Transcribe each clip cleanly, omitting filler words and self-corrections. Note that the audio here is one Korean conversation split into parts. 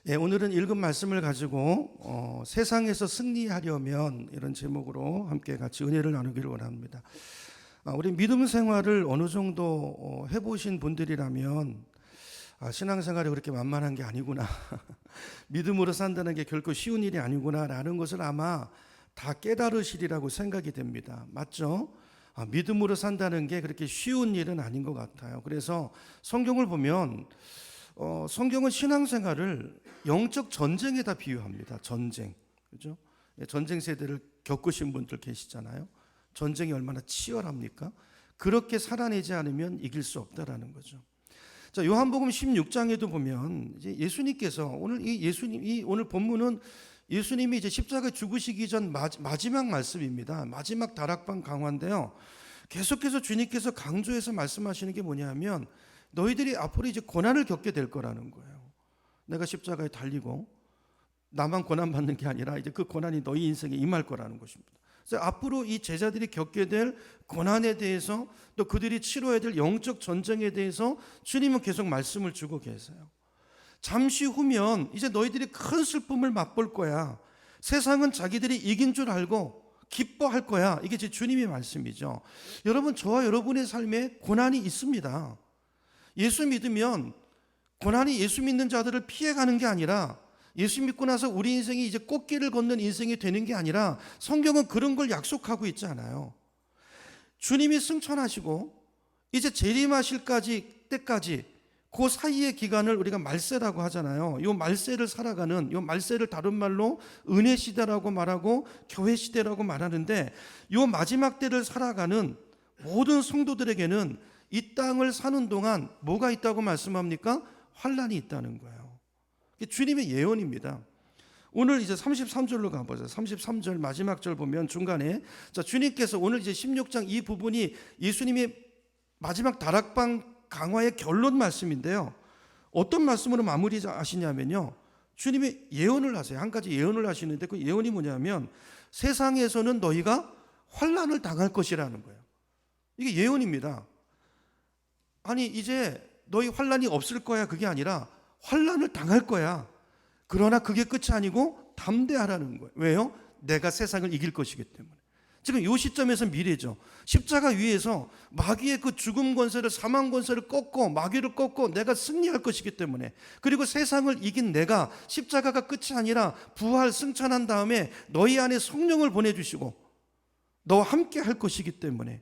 오늘은 읽은 말씀을 가지고 세상에서 승리하려면 이런 제목으로 함께 같이 은혜를 나누기를 원합니다. 우리 믿음 생활을 어느 정도 해보신 분들이라면 신앙생활이 그렇게 만만한 게 아니구나 믿음으로 산다는 게 결코 쉬운 일이 아니구나 라는 것을 아마 다 깨달으시리라고 생각이 됩니다. 맞죠? 믿음으로 산다는 게 그렇게 쉬운 일은 아닌 것 같아요. 그래서 성경을 보면 성경은 신앙생활을 영적 전쟁에다 비유합니다. 전쟁, 그죠? 전쟁 세대를 겪으신 분들 계시잖아요. 전쟁이 얼마나 치열합니까? 그렇게 살아내지 않으면 이길 수 없다라는 거죠. 자, 요한복음 16장에도 보면 이제 예수님께서 오늘 본문은 예수님이 이제 십자가에 죽으시기 전 마지막 말씀입니다. 마지막 다락방 강화인데요. 계속해서 주님께서 강조해서 말씀하시는 게 뭐냐면 너희들이 앞으로 이제 고난을 겪게 될 거라는 거예요. 내가 십자가에 달리고 나만 고난 받는 게 아니라 이제 그 고난이 너희 인생에 임할 거라는 것입니다. 그래서 앞으로 이 제자들이 겪게 될 고난에 대해서 또 그들이 치러야 될 영적 전쟁에 대해서 주님은 계속 말씀을 주고 계세요. 잠시 후면 이제 너희들이 큰 슬픔을 맛볼 거야. 세상은 자기들이 이긴 줄 알고 기뻐할 거야. 이게 제 주님의 말씀이죠. 여러분, 저와 여러분의 삶에 고난이 있습니다. 예수 믿으면 고난이 예수 믿는 자들을 피해가는 게 아니라 예수 믿고 나서 우리 인생이 이제 꽃길을 걷는 인생이 되는 게 아니라 성경은 그런 걸 약속하고 있지 않아요. 주님이 승천하시고 이제 재림하실 때까지 그 사이의 기간을 우리가 말세라고 하잖아요. 이 말세를 살아가는, 이 말세를 다른 말로 은혜 시대라고 말하고 교회 시대라고 말하는데 이 마지막 때를 살아가는 모든 성도들에게는 이 땅을 사는 동안 뭐가 있다고 말씀합니까? 환난이 있다는 거예요. 주님의 예언입니다. 오늘 이제 33절로 가보죠. 33절 마지막 절 보면 중간에 주님께서 오늘 이제 16장 이 부분이 예수님의 마지막 다락방 강화의 결론 말씀인데요. 어떤 말씀으로 마무리하시냐면요. 주님이 예언을 하세요. 한 가지 예언을 하시는데 그 예언이 뭐냐면 세상에서는 너희가 환난을 당할 것이라는 거예요. 이게 예언입니다. 아니 이제 너희 환난이 없을 거야 그게 아니라 환난을 당할 거야. 그러나 그게 끝이 아니고 담대하라는 거예요. 왜요? 내가 세상을 이길 것이기 때문에. 지금 이 시점에서 미래죠. 십자가 위에서 마귀의 그 죽음 권세를 사망 권세를 꺾고 마귀를 꺾고 내가 승리할 것이기 때문에 그리고 세상을 이긴 내가 십자가가 끝이 아니라 부활 승천한 다음에 너희 안에 성령을 보내주시고 너와 함께 할 것이기 때문에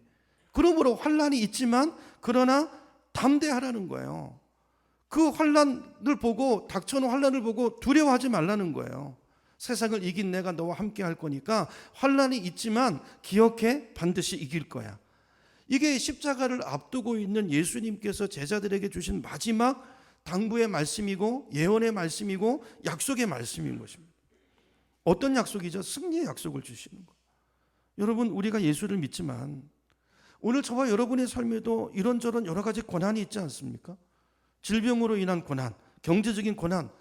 그러므로 환난이 있지만 그러나 담대하라는 거예요. 그 환난을 보고 닥쳐오는 환난을 보고 두려워하지 말라는 거예요. 세상을 이긴 내가 너와 함께 할 거니까 환난이 있지만 기억해 반드시 이길 거야. 이게 십자가를 앞두고 있는 예수님께서 제자들에게 주신 마지막 당부의 말씀이고 예언의 말씀이고 약속의 말씀인 것입니다. 어떤 약속이죠? 승리의 약속을 주시는 거예요. 여러분, 우리가 예수를 믿지만 오늘 저와 여러분의 삶에도 이런저런 여러 가지 고난이 있지 않습니까? 질병으로 인한 고난, 경제적인 고난,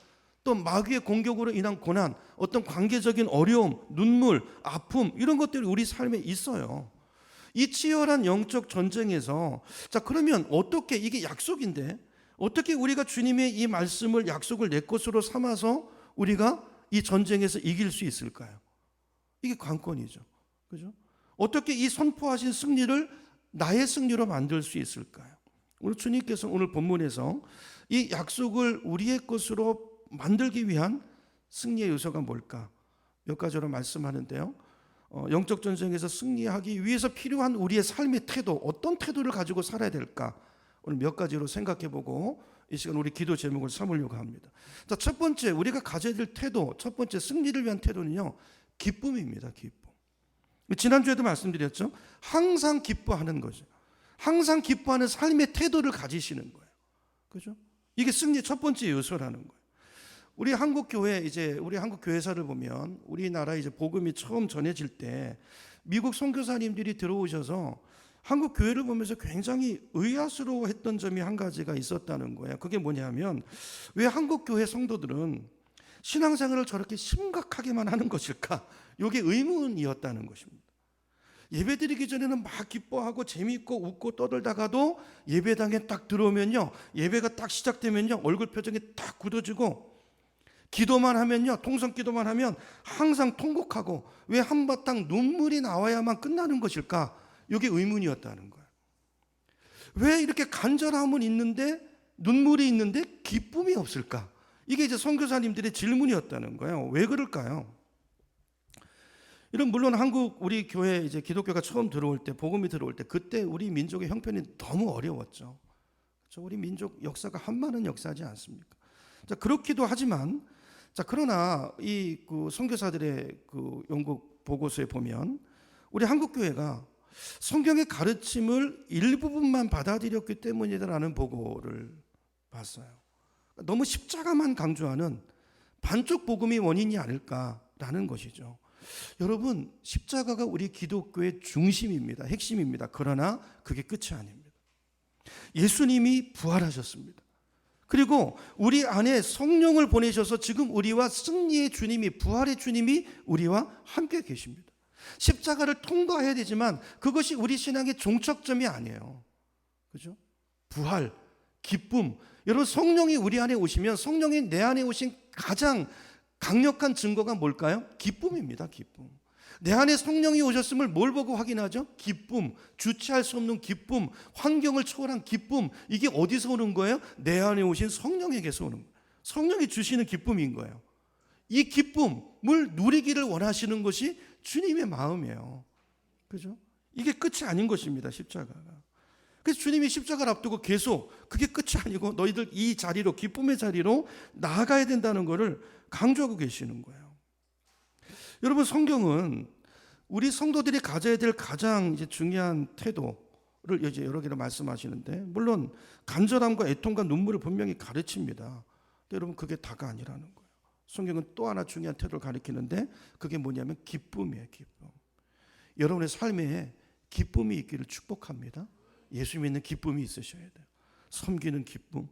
또 마귀의 공격으로 인한 고난, 어떤 관계적인 어려움, 눈물, 아픔 이런 것들이 우리 삶에 있어요. 이 치열한 영적 전쟁에서 그러면 어떻게 이게 약속인데 어떻게 우리가 주님의 이 말씀을 약속을 내 것으로 삼아서 우리가 이 전쟁에서 이길 수 있을까요? 이게 관건이죠. 그죠? 어떻게 이 선포하신 승리를 나의 승리로 만들 수 있을까요? 오늘 주님께서 오늘 본문에서 이 약속을 우리의 것으로 만들기 위한 승리의 요소가 뭘까? 몇 가지로 말씀하는데요. 영적 전쟁에서 승리하기 위해서 필요한 우리의 삶의 태도, 어떤 태도를 가지고 살아야 될까? 오늘 몇 가지로 생각해보고 이 시간 우리 기도 제목을 삼으려고 합니다. 자, 첫 번째 우리가 가져야 될 태도, 첫 번째 승리를 위한 태도는요, 기쁨입니다. 기쁨. 지난주에도 말씀드렸죠. 항상 기뻐하는 거죠. 항상 기뻐하는 삶의 태도를 가지시는 거예요. 그죠? 이게 승리의 첫 번째 요소라는 거예요. 우리 한국 교회사를 보면 우리나라 이제 복음이 처음 전해질 때 미국 선교사님들이 들어오셔서 한국 교회를 보면서 굉장히 의아스러워했던 점이 한 가지가 있었다는 거예요. 그게 뭐냐면 왜 한국 교회 성도들은 신앙생활을 저렇게 심각하게만 하는 것일까? 이게 의문이었다는 것입니다. 예배드리기 전에는 막 기뻐하고 재미있고 웃고 떠들다가도 예배당에 딱 들어오면요, 예배가 딱 시작되면요 얼굴 표정이 딱 굳어지고 기도만 하면요, 통성 기도만 하면 항상 통곡하고 왜 한바탕 눈물이 나와야만 끝나는 것일까? 이게 의문이었다는 거예요. 왜 이렇게 간절함은 있는데 눈물이 있는데 기쁨이 없을까? 이게 이제 선교사님들의 질문이었다는 거예요. 왜 그럴까요? 이런 물론 한국 우리 교회 이제 기독교가 처음 들어올 때 복음이 들어올 때 그때 우리 민족의 형편이 너무 어려웠죠. 그렇죠? 우리 민족 역사가 한많은 역사지 않습니까? 자, 그렇기도 하지만 자, 그러나 이 그 선교사들의 그 영국 보고서에 보면 우리 한국 교회가 성경의 가르침을 일부분만 받아들였기 때문이다라는 보고를 봤어요. 너무 십자가만 강조하는 반쪽 복음이 원인이 아닐까라는 것이죠. 여러분, 십자가가 우리 기독교의 중심입니다. 핵심입니다. 그러나 그게 끝이 아닙니다. 예수님이 부활하셨습니다. 그리고 우리 안에 성령을 보내셔서 지금 우리와 승리의 주님이, 부활의 주님이 우리와 함께 계십니다. 십자가를 통과해야 되지만 그것이 우리 신앙의 종착점이 아니에요. 그죠? 부활, 기쁨. 여러분, 성령이 우리 안에 오시면 성령이 내 안에 오신 가장 강력한 증거가 뭘까요? 기쁨입니다. 기쁨. 내 안에 성령이 오셨음을 뭘 보고 확인하죠? 기쁨, 주체할 수 없는 기쁨, 환경을 초월한 기쁨. 이게 어디서 오는 거예요? 내 안에 오신 성령에게서 오는 거예요. 성령이 주시는 기쁨인 거예요. 이 기쁨을 누리기를 원하시는 것이 주님의 마음이에요. 그죠? 이게 끝이 아닌 것입니다. 십자가가. 그래서 주님이 십자가를 앞두고 계속 그게 끝이 아니고 너희들 이 자리로, 기쁨의 자리로 나아가야 된다는 것을 강조하고 계시는 거예요. 여러분, 성경은 우리 성도들이 가져야 될 가장 이제 중요한 태도를 이제 여러 개로 말씀하시는데, 물론 간절함과 애통과 눈물을 분명히 가르칩니다. 근데 여러분, 그게 다가 아니라는 거예요. 성경은 또 하나 중요한 태도를 가르치는데 그게 뭐냐면 기쁨이에요. 기쁨. 여러분의 삶에 기쁨이 있기를 축복합니다. 예수 믿는 기쁨이 있으셔야 돼요. 섬기는 기쁨,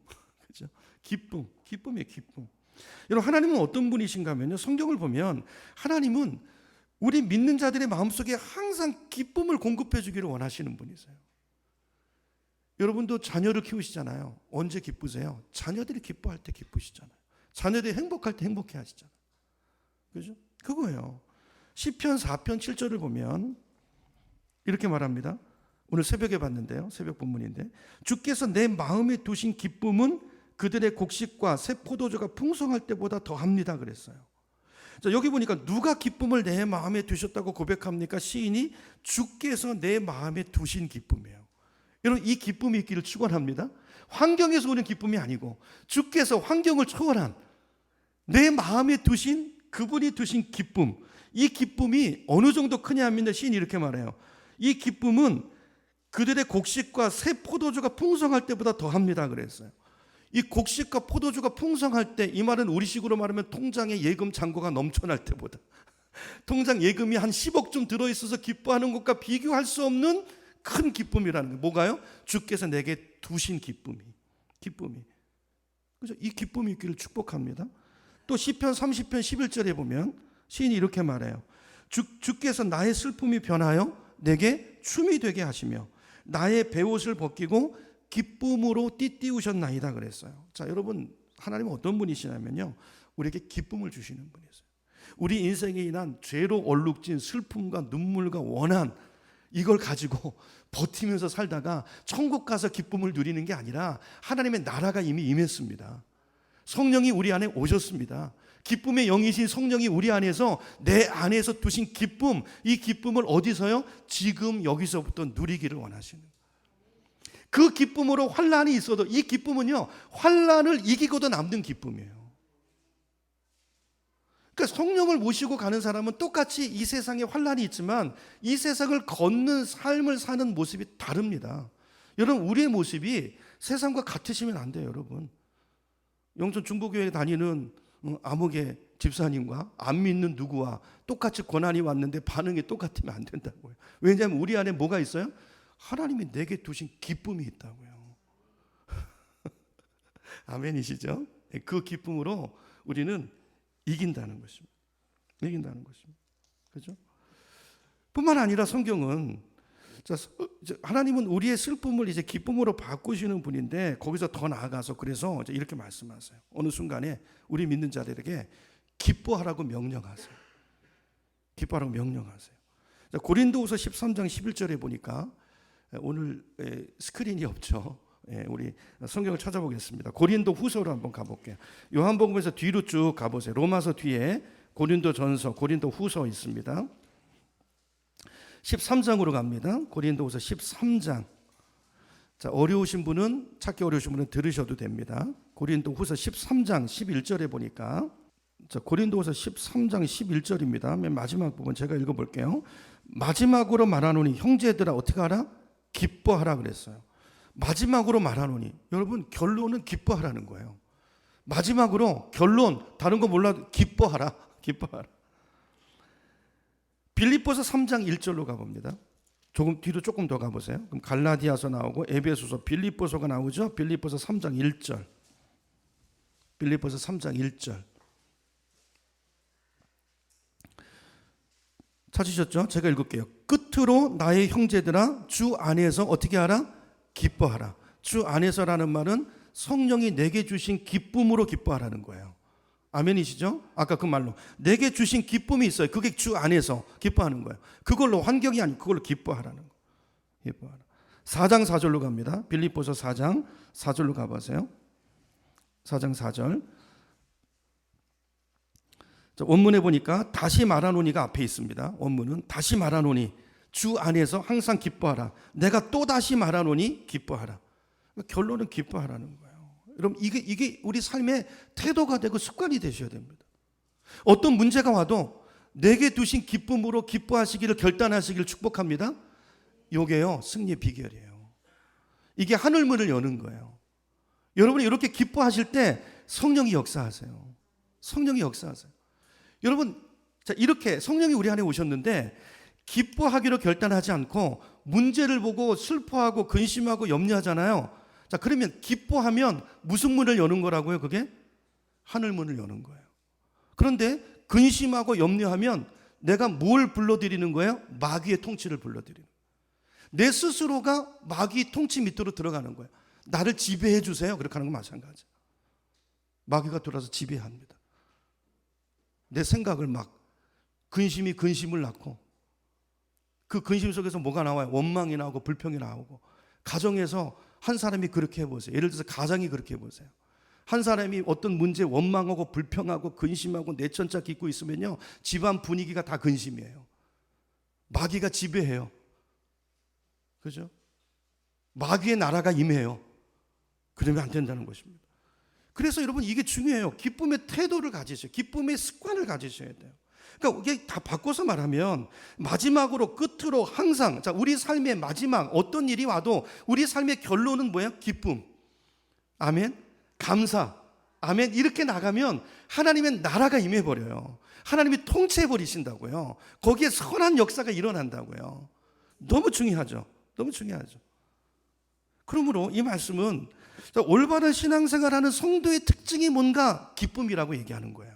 그죠? 기쁨이에요. 기쁨. 여러분, 하나님은 어떤 분이신가 하면요, 성경을 보면 하나님은 우리 믿는 자들의 마음속에 항상 기쁨을 공급해 주기를 원하시는 분이세요. 여러분도 자녀를 키우시잖아요. 언제 기쁘세요? 자녀들이 기뻐할 때 기쁘시잖아요. 자녀들이 행복할 때 행복해 하시잖아요. 그죠? 그거예요. 시편 4편 7절을 보면 이렇게 말합니다. 오늘 새벽에 봤는데요. 새벽 본문인데, 주께서 내 마음에 두신 기쁨은 그들의 곡식과 새 포도주가 풍성할 때보다 더합니다 그랬어요. 자, 여기 보니까 누가 기쁨을 내 마음에 두셨다고 고백합니까? 시인이 주께서 내 마음에 두신 기쁨이에요. 여러분, 이 기쁨이 있기를 축원합니다. 환경에서 오는 기쁨이 아니고 주께서 환경을 초월한 내 마음에 두신, 그분이 두신 기쁨, 이 기쁨이 어느 정도 크냐 하면 시인이 이렇게 말해요. 이 기쁨은 그들의 곡식과 새 포도주가 풍성할 때보다 더합니다 그랬어요. 이 곡식과 포도주가 풍성할 때, 이 말은 우리식으로 말하면 통장에 예금 잔고가 넘쳐날 때보다, 통장 예금이 한 10억쯤 들어있어서 기뻐하는 것과 비교할 수 없는 큰 기쁨이라는 거예요. 뭐가요? 주께서 내게 두신 기쁨이. 그죠? 이 기쁨이 있기를 축복합니다. 또 시편 30편 11절에 보면 시인이 이렇게 말해요. 주께서 나의 슬픔이 변하여 내게 춤이 되게 하시며 나의 베옷을 벗기고 기쁨으로 띠띠우셨나이다 그랬어요. 자, 여러분, 하나님은 어떤 분이시냐면요, 우리에게 기쁨을 주시는 분이세요. 우리 인생에 인한 죄로 얼룩진 슬픔과 눈물과 원한, 이걸 가지고 버티면서 살다가 천국 가서 기쁨을 누리는 게 아니라 하나님의 나라가 이미 임했습니다. 성령이 우리 안에 오셨습니다. 기쁨의 영이신 성령이 우리 안에서, 내 안에서 두신 기쁨, 이 기쁨을 어디서요? 지금 여기서부터 누리기를 원하시는 거예요. 그 기쁨으로 환난이 있어도 이 기쁨은요, 환난을 이기고도 남는 기쁨이에요. 그러니까 성령을 모시고 가는 사람은 똑같이 이 세상에 환난이 있지만 이 세상을 걷는 삶을 사는 모습이 다릅니다. 여러분, 우리의 모습이 세상과 같으시면 안 돼요. 여러분, 영천 중보교회 다니는 아무개 집사님과 안 믿는 누구와 똑같이 고난이 왔는데 반응이 똑같으면 안 된다고요. 왜냐하면 우리 안에 뭐가 있어요? 하나님이 내게 두신 기쁨이 있다고요. 아멘이시죠? 그 기쁨으로 우리는 이긴다는 것입니다. 이긴다는 것입니다. 그렇죠? 뿐만 아니라 성경은 자, 하나님은 우리의 슬픔을 이제 기쁨으로 바꾸시는 분인데 거기서 더 나아가서 그래서 이제 이렇게 말씀하세요. 어느 순간에 우리 믿는 자들에게 기뻐하라고 명령하세요. 기뻐하라고 명령하세요. 자, 고린도후서 13장 11절에 보니까 오늘 스크린이 없죠. 우리 성경을 찾아보겠습니다. 고린도후서로 한번 가볼게요. 요한복음에서 뒤로 쭉 가보세요. 로마서 뒤에 고린도전서, 고린도후서 있습니다. 13장으로 갑니다. 고린도후서 13장. 자, 어려우신 분은, 찾기 어려우신 분은 들으셔도 됩니다. 고린도후서 13장 11절에 보니까, 자, 고린도후서 13장 11절입니다. 맨 마지막 부분 제가 읽어볼게요. 마지막으로 말하노니 형제들아 어떻게 하라? 기뻐하라 그랬어요. 마지막으로 말하노니, 여러분 결론은 기뻐하라는 거예요. 마지막으로 결론, 다른 거 몰라도 기뻐하라. 기뻐하라. 빌립보서 3장 1절로 가봅니다. 조금 뒤로 조금 더 가보세요. 그럼 갈라디아서 나오고 에베소서, 빌립보서가 나오죠. 빌립보서 3장 1절. 빌립보서 3장 1절. 찾으셨죠? 제가 읽을게요. 끝으로 나의 형제들아 주 안에서 어떻게 하라? 기뻐하라. 주 안에서라는 말은 성령이 내게 주신 기쁨으로 기뻐하라는 거예요. 아멘이시죠? 아까 그 말로 내게 주신 기쁨이 있어요. 그게 주 안에서 기뻐하는 거예요. 그걸로 환경이 아니고 그걸로 기뻐하라는 거예요. 기뻐하라. 4장 4절로 갑니다. 빌립보서 4장 4절로 가보세요. 4장 4절. 자, 원문에 보니까 다시 말하노니가 앞에 있습니다. 원문은 다시 말하노니 주 안에서 항상 기뻐하라. 내가 또 다시 말하노니 기뻐하라. 결론은 기뻐하라는 거예요. 여러분 이게 우리 삶의 태도가 되고 습관이 되셔야 됩니다. 어떤 문제가 와도 내게 두신 기쁨으로 기뻐하시기를 결단하시기를 축복합니다. 이게요 승리의 비결이에요. 이게 하늘문을 여는 거예요. 여러분이 이렇게 기뻐하실 때 성령이 역사하세요. 성령이 역사하세요. 여러분 자, 이렇게 성령이 우리 안에 오셨는데 기뻐하기로 결단하지 않고 문제를 보고 슬퍼하고 근심하고 염려하잖아요. 자, 그러면 기뻐하면 무슨 문을 여는 거라고요? 그게 하늘문을 여는 거예요. 그런데 근심하고 염려하면 내가 뭘 불러들이는 거예요? 마귀의 통치를 불러들이는 거예요. 내 스스로가 마귀 통치 밑으로 들어가는 거예요. 나를 지배해 주세요. 그렇게 하는 건 마찬가지예요. 마귀가 들어와서 지배합니다. 내 생각을 막 근심이 근심을 낳고 그 근심 속에서 뭐가 나와요? 원망이 나오고 불평이 나오고 가정에서 한 사람이 그렇게 해보세요. 예를 들어서 가정이 그렇게 해보세요. 한 사람이 어떤 문제에 원망하고 불평하고 근심하고 내천자 깃고 있으면요 집안 분위기가 다 근심이에요. 마귀가 지배해요. 그죠? 마귀의 나라가 임해요. 그러면 안 된다는 것입니다. 그래서 여러분 이게 중요해요. 기쁨의 태도를 가지셔야 돼요. 기쁨의 습관을 가지셔야 돼요. 그러니까 이게 다 바꿔서 말하면 마지막으로 끝으로 항상 자 우리 삶의 마지막 어떤 일이 와도 우리 삶의 결론은 뭐야? 기쁨. 아멘. 감사. 아멘. 이렇게 나가면 하나님의 나라가 임해버려요. 하나님이 통치해버리신다고요. 거기에 선한 역사가 일어난다고요. 너무 중요하죠. 너무 중요하죠. 그러므로 이 말씀은 올바른 신앙생활하는 성도의 특징이 뭔가 기쁨이라고 얘기하는 거예요.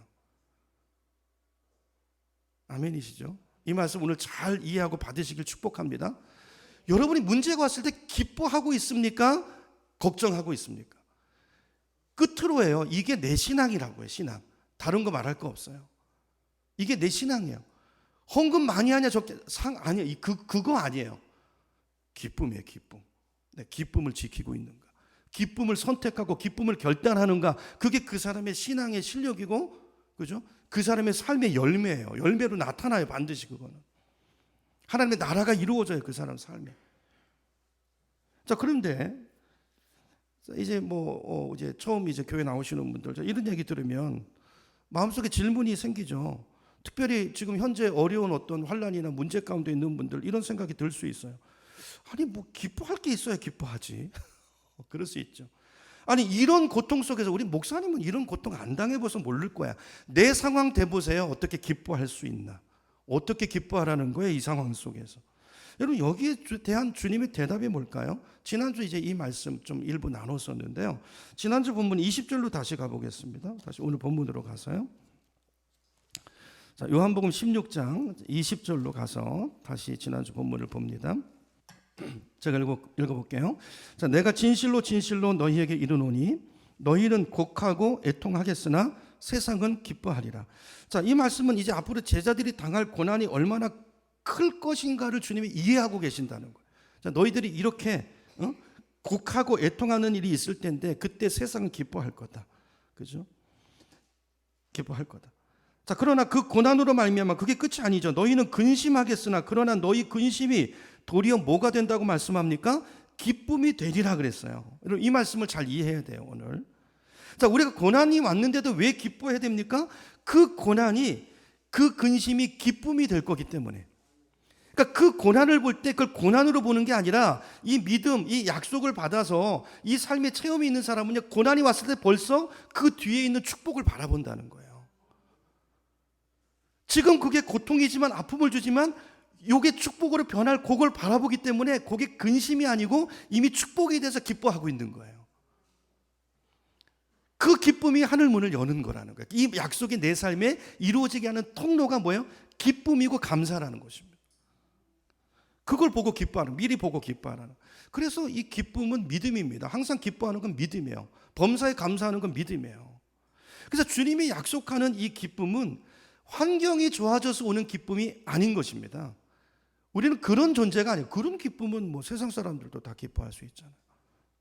아멘이시죠? 이 말씀 오늘 잘 이해하고 받으시길 축복합니다. 여러분이 문제가 왔을 때 기뻐하고 있습니까? 걱정하고 있습니까? 끝으로예요. 이게 내 신앙이라고 해요. 신앙. 다른 거 말할 거 없어요. 이게 내 신앙이에요. 헌금 많이 하냐 적게 아니에요. 그거 아니에요. 기쁨이에요. 기쁨. 내 기쁨을 지키고 있는가? 기쁨을 선택하고 기쁨을 결단하는가? 그게 그 사람의 신앙의 실력이고, 그죠? 그 사람의 삶의 열매예요. 열매로 나타나요. 반드시 그거는. 하나님의 나라가 이루어져요. 그 사람 삶에. 자, 그런데 이제 이제 처음 이제 교회 나오시는 분들 이런 얘기 들으면 마음속에 질문이 생기죠. 특별히 지금 현재 어려운 어떤 환난이나 문제 가운데 있는 분들 이런 생각이 들 수 있어요. 아니 기뻐할 게 있어야 기뻐하지. 그럴 수 있죠. 아니 이런 고통 속에서 우리 목사님은 이런 고통 안 당해봐서 모를 거야. 내 상황 대보세요. 어떻게 기뻐할 수 있나. 어떻게 기뻐하라는 거예요. 이 상황 속에서. 여러분 여기에 대한 주님의 대답이 뭘까요? 지난주 이제 이 말씀 좀 일부 나눴었는데요. 지난주 본문 20절로 다시 가보겠습니다. 다시 오늘 본문으로 가서요. 자, 요한복음 16장 20절로 가서 다시 지난주 본문을 봅니다. 제가 읽어볼게요. 자, 내가 진실로 진실로 너희에게 이르노니 너희는 곡하고 애통하겠으나 세상은 기뻐하리라. 자, 이 말씀은 이제 앞으로 제자들이 당할 고난이 얼마나 클 것인가를 주님이 이해하고 계신다는 거예요. 자, 너희들이 이렇게 곡하고 애통하는 일이 있을 텐데 그때 세상은 기뻐할 거다. 그죠? 기뻐할 거다. 자, 그러나 그 고난으로 말미암아 그게 끝이 아니죠. 너희는 근심하겠으나 그러나 너희 근심이 도리어 뭐가 된다고 말씀합니까? 기쁨이 되리라 그랬어요. 여러분, 이 말씀을 잘 이해해야 돼요, 오늘. 자, 우리가 고난이 왔는데도 왜 기뻐해야 됩니까? 그 고난이, 그 근심이 기쁨이 될 거기 때문에. 그러니까 그 고난을 볼 때 그걸 고난으로 보는 게 아니라 이 믿음, 이 약속을 받아서 이 삶의 체험이 있는 사람은요, 고난이 왔을 때 벌써 그 뒤에 있는 축복을 바라본다는 거예요. 지금 그게 고통이지만 아픔을 주지만 요게 축복으로 변할 그걸 바라보기 때문에 그게 근심이 아니고 이미 축복에 대해서 기뻐하고 있는 거예요. 그 기쁨이 하늘문을 여는 거라는 거예요. 이 약속이 내 삶에 이루어지게 하는 통로가 뭐예요? 기쁨이고 감사라는 것입니다. 그걸 보고 기뻐하는, 미리 보고 기뻐하는. 그래서 이 기쁨은 믿음입니다. 항상 기뻐하는 건 믿음이에요. 범사에 감사하는 건 믿음이에요. 그래서 주님이 약속하는 이 기쁨은 환경이 좋아져서 오는 기쁨이 아닌 것입니다. 우리는 그런 존재가 아니에요. 그런 기쁨은 뭐 세상 사람들도 다 기뻐할 수 있잖아요.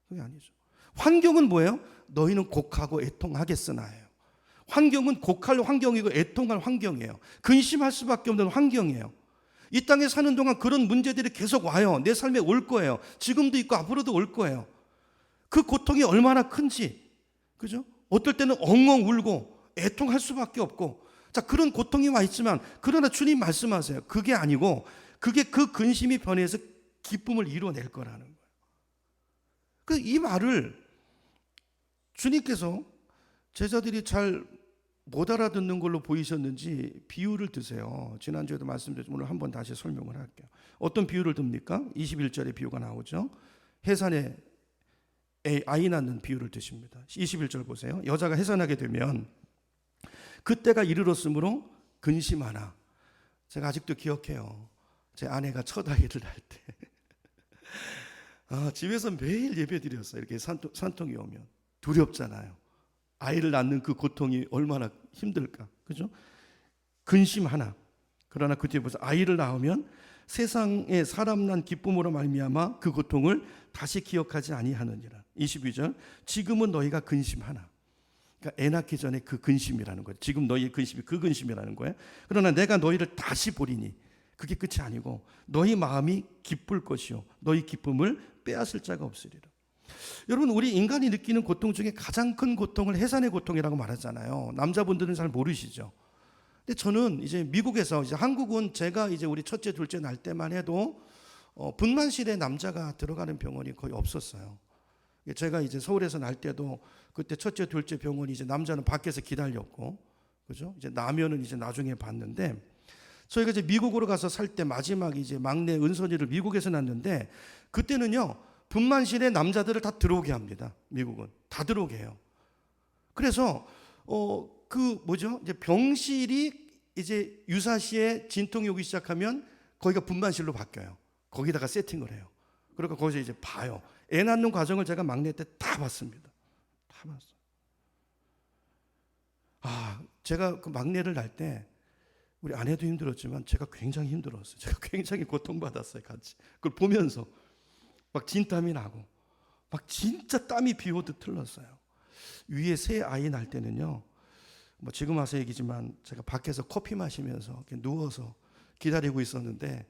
그게 아니죠. 환경은 뭐예요? 너희는 곡하고 애통하겠으나예요. 환경은 곡할 환경이고 애통할 환경이에요. 근심할 수밖에 없는 환경이에요. 이 땅에 사는 동안 그런 문제들이 계속 와요. 내 삶에 올 거예요. 지금도 있고 앞으로도 올 거예요. 그 고통이 얼마나 큰지, 그죠? 어떨 때는 엉엉 울고 애통할 수밖에 없고, 자, 그런 고통이 와 있지만, 그러나 주님 말씀하세요. 그게 아니고, 그게 그 근심이 변해서 기쁨을 이루어낼 거라는 거예요. 그래서 이 말을 주님께서 제자들이 잘 못 알아듣는 걸로 보이셨는지 비유를 드세요. 지난주에도 말씀드렸지만 오늘 한번 다시 설명을 할게요. 어떤 비유를 듭니까? 21절에 비유가 나오죠. 해산에 아이 낳는 비유를 드십니다. 21절 보세요. 여자가 해산하게 되면 그때가 이르렀으므로 근심하나. 제가 아직도 기억해요. 제 아내가 첫 아이를 낳을 때 집에서 매일 예배 드렸어요. 이렇게 산통이 오면 두렵잖아요. 아이를 낳는 그 고통이 얼마나 힘들까, 그죠? 근심 하나. 그러나 그 뒤에 보세요. 아이를 낳으면 세상에 사람 난 기쁨으로 말미암아 그 고통을 다시 기억하지 아니하느니라. 22절. 지금은 너희가 근심하나. 그러니까 애 낳기 전에 그 근심이라는 거예요. 지금 너희의 근심이 그 근심이라는 거예요. 그러나 내가 너희를 다시 보리니 그게 끝이 아니고 너희 마음이 기쁠 것이요 너희 기쁨을 빼앗을 자가 없으리라. 여러분, 우리 인간이 느끼는 고통 중에 가장 큰 고통을 해산의 고통이라고 말하잖아요. 남자분들은 잘 모르시죠. 근데 저는 이제 미국에서, 이제 한국은 제가 이제 우리 첫째 둘째 날 때만 해도 분만실에 남자가 들어가는 병원이 거의 없었어요. 제가 이제 서울에서 날 때도 그때 첫째 둘째 병원이 이제 남자는 밖에서 기다렸고, 그죠? 이제 나면은 이제 나중에 봤는데, 저희가 이제 미국으로 가서 살 때 마지막 이제 막내 은선이를 미국에서 낳는데, 그때는요 분만실에 남자들을 다 들어오게 합니다. 미국은 다 들어오게 해요. 그래서 그 뭐죠? 이제 병실이 이제 유사시에 진통이 오기 시작하면 거기가 분만실로 바뀌어요. 거기다가 세팅을 해요. 그러니까 거기서 이제 봐요. 애 낳는 과정을 제가 막내 때 다 봤습니다. 다 봤어요. 제가 그 막내를 낳을 때 우리 아내도 힘들었지만 제가 굉장히 힘들었어요. 제가 굉장히 고통받았어요. 같이 그걸 보면서 막 진땀이 나고 막 진짜 땀이 비 오듯 흘렀어요. 위에 새 아이 낳을 때는요, 뭐 지금 와서 얘기지만 제가 밖에서 커피 마시면서 이렇게 누워서 기다리고 있었는데,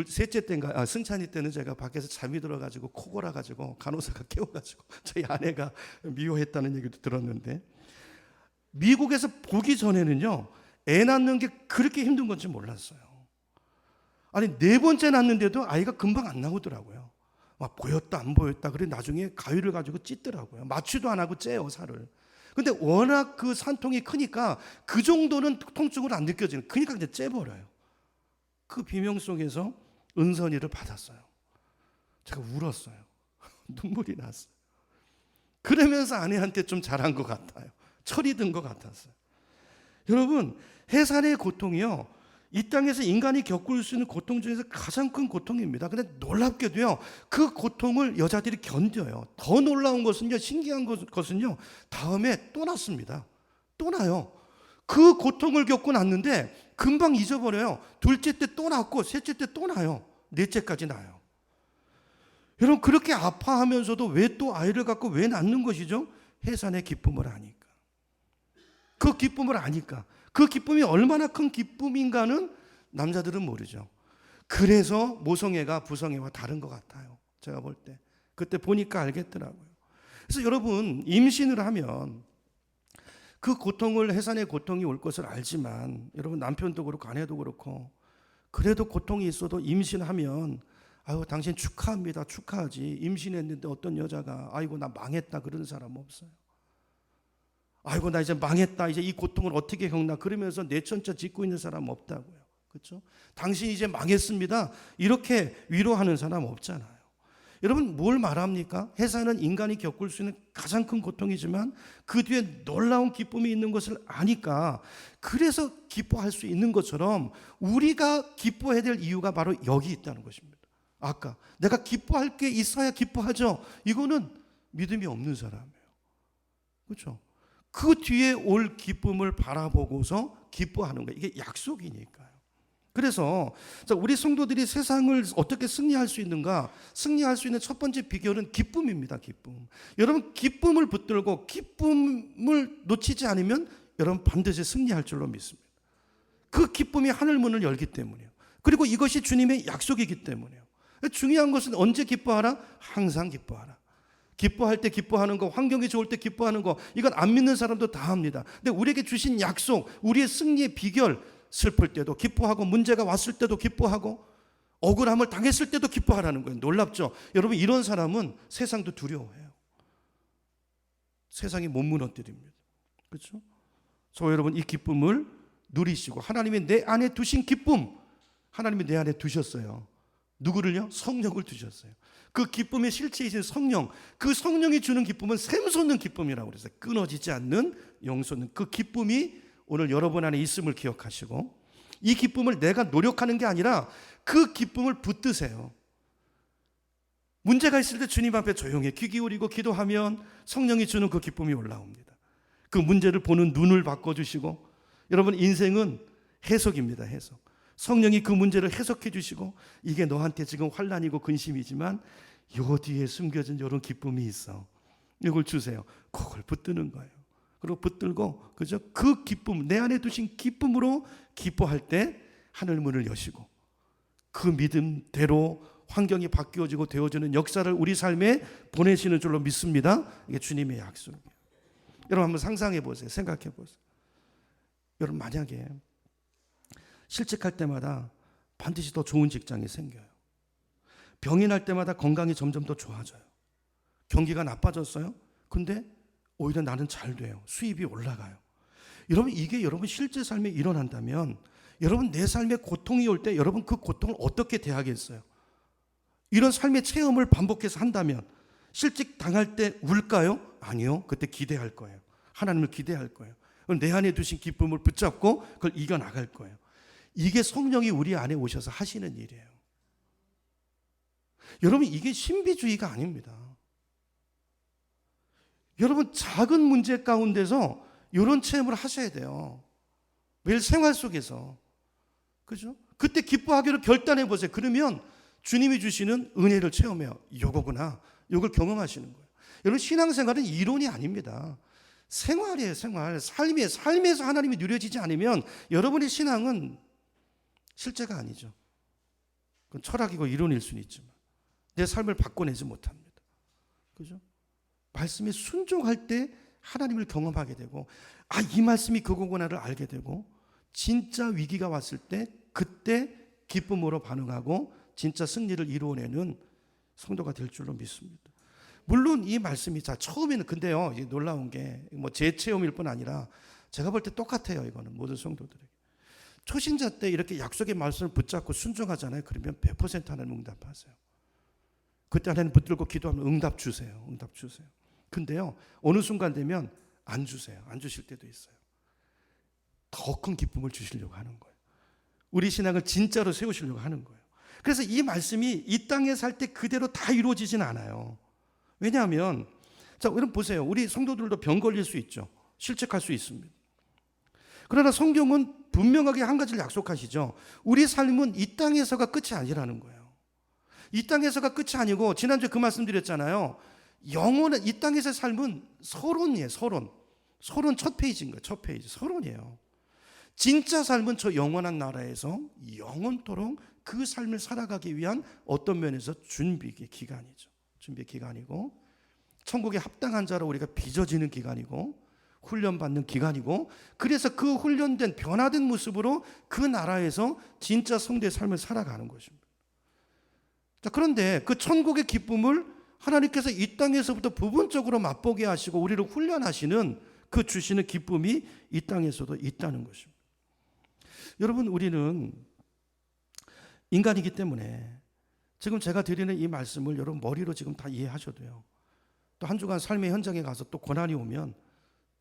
셋째 때인가 승찬이 때는 제가 밖에서 잠이 들어가지고 코 골아가지고 간호사가 깨워가지고 저희 아내가 미워했다는 얘기도 들었는데, 미국에서 보기 전에는요 애 낳는 게 그렇게 힘든 건지 몰랐어요. 아니 4번째 낳는데도 아이가 금방 안 나오더라고요. 막 보였다 안 보였다. 그래 나중에 가위를 가지고 찢더라고요. 마취도 안 하고 째요 살을. 근데 워낙 그 산통이 크니까 그 정도는 통증으로 안 느껴지는. 그러니까 이제 째버려요. 그 비명 속에서 은선이를 받았어요. 제가 울었어요. 눈물이 났어요. 그러면서 아내한테 좀 잘한 것 같아요. 철이 든 것 같았어요. 여러분, 해산의 고통이요, 이 땅에서 인간이 겪을 수 있는 고통 중에서 가장 큰 고통입니다. 근데 놀랍게도요, 그 고통을 여자들이 견뎌요. 더 놀라운 것은요, 신기한 것은요, 다음에 또 났습니다. 또 나요. 그 고통을 겪고 났는데 금방 잊어버려요. 둘째 때 또 났고, 셋째 때 또 나요. 넷째까지 나요. 여러분, 그렇게 아파하면서도 왜 또 아이를 갖고 왜 낳는 것이죠? 해산의 기쁨을 아니까. 그 기쁨을 아니까. 그 기쁨이 얼마나 큰 기쁨인가는 남자들은 모르죠. 그래서 모성애가 부성애와 다른 것 같아요. 제가 볼 때. 그때 보니까 알겠더라고요. 그래서 여러분, 임신을 하면 그 고통을, 해산의 고통이 올 것을 알지만, 여러분 남편도 그렇고 아내도 그렇고, 그래도 고통이 있어도 임신하면 아유, 당신 축하합니다. 축하하지. 임신했는데 어떤 여자가 아이고 나 망했다 그러는 사람 없어요. 아이고 나 이제 망했다. 이제 이 고통을 어떻게 겪나 그러면서 내천자 짓고 있는 사람 없다고요. 그렇죠? 당신 이제 망했습니다. 이렇게 위로하는 사람 없잖아요. 여러분 뭘 말합니까? 해산은 인간이 겪을 수 있는 가장 큰 고통이지만 그 뒤에 놀라운 기쁨이 있는 것을 아니까 그래서 기뻐할 수 있는 것처럼 우리가 기뻐해야 될 이유가 바로 여기 있다는 것입니다. 아까 내가 기뻐할 게 있어야 기뻐하죠. 이거는 믿음이 없는 사람이에요. 그렇죠? 그 뒤에 올 기쁨을 바라보고서 기뻐하는 거예요. 이게 약속이니까요. 그래서 우리 성도들이 세상을 어떻게 승리할 수 있는가? 승리할 수 있는 첫 번째 비결은 기쁨입니다. 기쁨. 여러분 기쁨을 붙들고 기쁨을 놓치지 않으면 여러분 반드시 승리할 줄로 믿습니다. 그 기쁨이 하늘 문을 열기 때문이에요. 그리고 이것이 주님의 약속이기 때문이에요. 중요한 것은 언제 기뻐하라? 항상 기뻐하라. 기뻐할 때 기뻐하는 거, 환경이 좋을 때 기뻐하는 거, 이건 안 믿는 사람도 다 합니다. 근데 우리에게 주신 약속, 우리의 승리의 비결, 슬플 때도 기뻐하고 문제가 왔을 때도 기뻐하고 억울함을 당했을 때도 기뻐하라는 거예요. 놀랍죠? 여러분 이런 사람은 세상도 두려워해요. 세상이 못 무너뜨립니다. 그렇죠? 여러분 이 기쁨을 누리시고 하나님이 내 안에 두신 기쁨, 하나님이 내 안에 두셨어요. 누구를요? 성령을 두셨어요. 그 기쁨의 실체이신 성령, 그 성령이 주는 기쁨은 샘솟는 기쁨이라고 그랬어요. 끊어지지 않는 영솟는 그 기쁨이 오늘 여러분 안에 있음을 기억하시고 이 기쁨을 내가 노력하는 게 아니라 그 기쁨을 붙드세요. 문제가 있을 때 주님 앞에 조용히 귀 기울이고 기도하면 성령이 주는 그 기쁨이 올라옵니다. 그 문제를 보는 눈을 바꿔주시고 여러분 인생은 해석입니다. 해석. 성령이 그 문제를 해석해 주시고 이게 너한테 지금 환난이고 근심이지만 요 뒤에 숨겨진 이런 기쁨이 있어. 이걸 주세요. 그걸 붙드는 거예요. 그리고 붙들고 그죠? 그 기쁨, 내 안에 두신 기쁨으로 기뻐할 때 하늘 문을 여시고 그 믿음대로 환경이 바뀌어지고 되어지는 역사를 우리 삶에 보내시는 줄로 믿습니다. 이게 주님의 약속이에요. 여러분 한번 상상해 보세요. 생각해 보세요. 여러분 만약에 실직할 때마다 반드시 더 좋은 직장이 생겨요. 병이 날 때마다 건강이 점점 더 좋아져요. 경기가 나빠졌어요. 근데 오히려 나는 잘 돼요. 수입이 올라가요. 여러분 이게 여러분 실제 삶에 일어난다면 여러분 내 삶에 고통이 올 때 여러분 그 고통을 어떻게 대하겠어요? 이런 삶의 체험을 반복해서 한다면 실직 당할 때 울까요? 아니요. 그때 기대할 거예요. 하나님을 기대할 거예요. 내 안에 두신 기쁨을 붙잡고 그걸 이겨나갈 거예요. 이게 성령이 우리 안에 오셔서 하시는 일이에요. 여러분 이게 신비주의가 아닙니다. 여러분 작은 문제 가운데서 이런 체험을 하셔야 돼요. 매일 생활 속에서. 그죠? 그때 기뻐하기로 결단해 보세요. 그러면 주님이 주시는 은혜를 체험해요. 요거구나. 요걸 경험하시는 거예요. 여러분 신앙생활은 이론이 아닙니다. 생활이에요. 생활. 삶이에요. 삶에서 하나님이 누려지지 않으면 여러분의 신앙은 실제가 아니죠. 그건 철학이고 이론일 수는 있지만 내 삶을 바꿔내지 못합니다. 그죠? 말씀에 순종할 때 하나님을 경험하게 되고 이 말씀이 그거구나를 알게 되고 진짜 위기가 왔을 때 그때 기쁨으로 반응하고 진짜 승리를 이루어내는 성도가 될 줄로 믿습니다. 물론 이 말씀이 처음에는 근데요 놀라운 게 뭐 제 체험일 뿐 아니라 제가 볼 때 똑같아요. 이거는 모든 성도들에게 초신자 때 이렇게 약속의 말씀을 붙잡고 순종하잖아요. 그러면 100% 하나님 응답하세요. 그때 하나님 붙들고 기도하면 응답 주세요. 응답 주세요. 근데요 어느 순간 되면 안 주세요. 안 주실 때도 있어요. 더 큰 기쁨을 주시려고 하는 거예요. 우리 신앙을 진짜로 세우시려고 하는 거예요. 그래서 이 말씀이 이 땅에 살 때 그대로 다 이루어지진 않아요. 왜냐하면 자, 여러분 보세요. 우리 성도들도 병 걸릴 수 있죠. 실직할 수 있습니다. 그러나 성경은 분명하게 한 가지를 약속하시죠. 우리 삶은 이 땅에서가 끝이 아니라는 거예요. 이 땅에서가 끝이 아니고 지난주에 그 말씀 드렸잖아요. 영원한 이 땅에서의 삶은 서론이에요. 서론. 서론 첫 페이지인 거예요. 첫 페이지. 서론이에요. 진짜 삶은 저 영원한 나라에서 영원토록 그 삶을 살아가기 위한 어떤 면에서 준비 기간이죠. 준비 기간이고 천국에 합당한 자로 우리가 빚어지는 기간이고 훈련받는 기간이고 그래서 그 훈련된 변화된 모습으로 그 나라에서 진짜 성도의 삶을 살아가는 것입니다. 자, 그런데 그 천국의 기쁨을 하나님께서 이 땅에서부터 부분적으로 맛보게 하시고 우리를 훈련하시는 그 주시는 기쁨이 이 땅에서도 있다는 것입니다. 여러분, 우리는 인간이기 때문에 지금 제가 드리는 이 말씀을 여러분 머리로 지금 다 이해하셔도요. 또 한 주간 삶의 현장에 가서 또 고난이 오면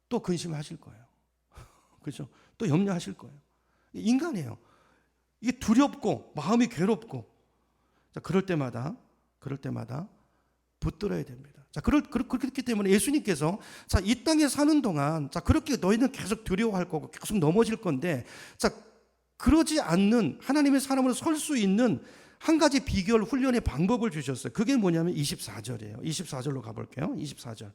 또 근심하실 거예요. 그렇죠? 또 염려하실 거예요. 인간이에요. 이게 두렵고 마음이 괴롭고 자, 그럴 때마다 붙들어야 됩니다. 자, 그렇기 때문에 예수님께서 자, 이 땅에 사는 동안 자, 그렇게 너희는 계속 두려워할 거고 계속 넘어질 건데 자, 그러지 않는 하나님의 사람으로 설 수 있는 한 가지 비결 훈련의 방법을 주셨어요. 그게 뭐냐면 24절이에요. 24절로 가볼게요. 24절. 자,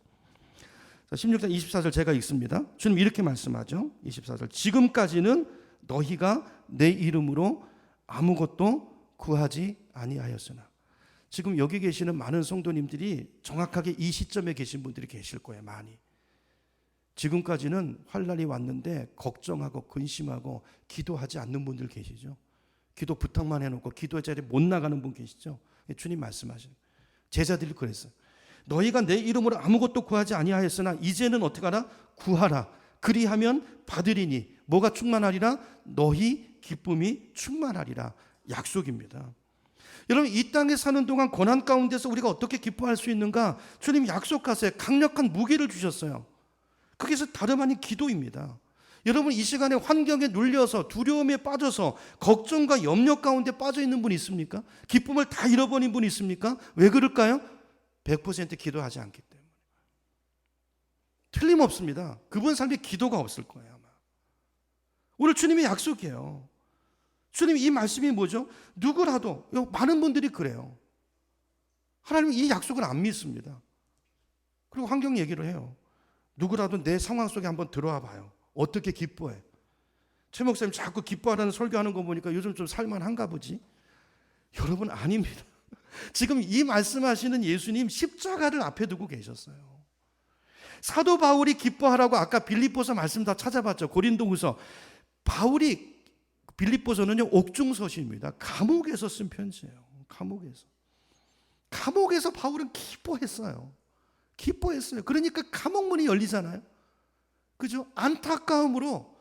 16장 24절 제가 읽습니다. 주님 이렇게 말씀하죠. 24절. 지금까지는 너희가 내 이름으로 아무것도 구하지 아니하였으나. 지금 여기 계시는 많은 성도님들이 정확하게 이 시점에 계신 분들이 계실 거예요. 많이. 지금까지는 환난이 왔는데 걱정하고 근심하고 기도하지 않는 분들 계시죠. 기도 부탁만 해놓고 기도의 자리에 못 나가는 분 계시죠. 주님 말씀하시는 제자들이 그랬어요. 너희가 내 이름으로 아무것도 구하지 아니하였으나 이제는 어떻게 하라? 구하라. 그리하면 받으리니 뭐가 충만하리라? 너희 기쁨이 충만하리라. 약속입니다. 여러분, 이 땅에 사는 동안 고난 가운데서 우리가 어떻게 기뻐할 수 있는가? 주님 약속하세요. 강력한 무기를 주셨어요. 그게 다름 아닌 기도입니다. 여러분, 이 시간에 환경에 눌려서 두려움에 빠져서 걱정과 염려 가운데 빠져 있는 분 있습니까? 기쁨을 다 잃어버린 분 있습니까? 왜 그럴까요? 100% 기도하지 않기 때문에. 틀림없습니다. 그분 삶에 기도가 없을 거예요, 아마. 오늘 주님의 약속이에요. 주님 이 말씀이 뭐죠? 누구라도, 많은 분들이 그래요. 하나님은 이 약속을 안 믿습니다. 그리고 환경 얘기를 해요. 누구라도 내 상황 속에 한번 들어와 봐요. 어떻게 기뻐해? 최 목사님 자꾸 기뻐하라는 설교하는 거 보니까 요즘 좀 살만한가 보지? 여러분, 아닙니다. 지금 이 말씀하시는 예수님 십자가를 앞에 두고 계셨어요. 사도 바울이 기뻐하라고 아까 빌립보서 말씀 다 찾아봤죠. 고린도후서. 바울이 빌립보서는요 옥중서신입니다. 감옥에서 쓴 편지예요. 감옥에서 바울은 기뻐했어요. 그러니까 감옥문이 열리잖아요. 그죠? 안타까움으로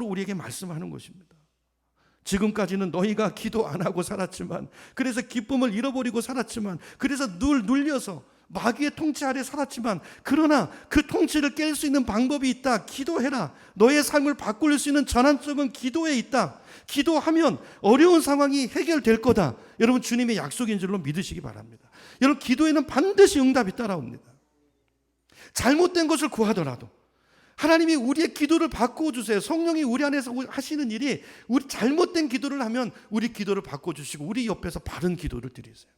우리에게 말씀하는 것입니다. 지금까지는 너희가 기도 안 하고 살았지만, 그래서 기쁨을 잃어버리고 살았지만, 그래서 늘 눌려서 마귀의 통치 아래 살았지만, 그러나 그 통치를 깰 수 있는 방법이 있다. 기도해라. 너의 삶을 바꿀 수 있는 전환점은 기도에 있다. 기도하면 어려운 상황이 해결될 거다. 여러분, 주님의 약속인 줄로 믿으시기 바랍니다. 여러분, 기도에는 반드시 응답이 따라옵니다. 잘못된 것을 구하더라도 하나님이 우리의 기도를 바꿔주세요. 성령이 우리 안에서 하시는 일이, 우리 잘못된 기도를 하면 우리 기도를 바꿔주시고 우리 옆에서 바른 기도를 드리세요.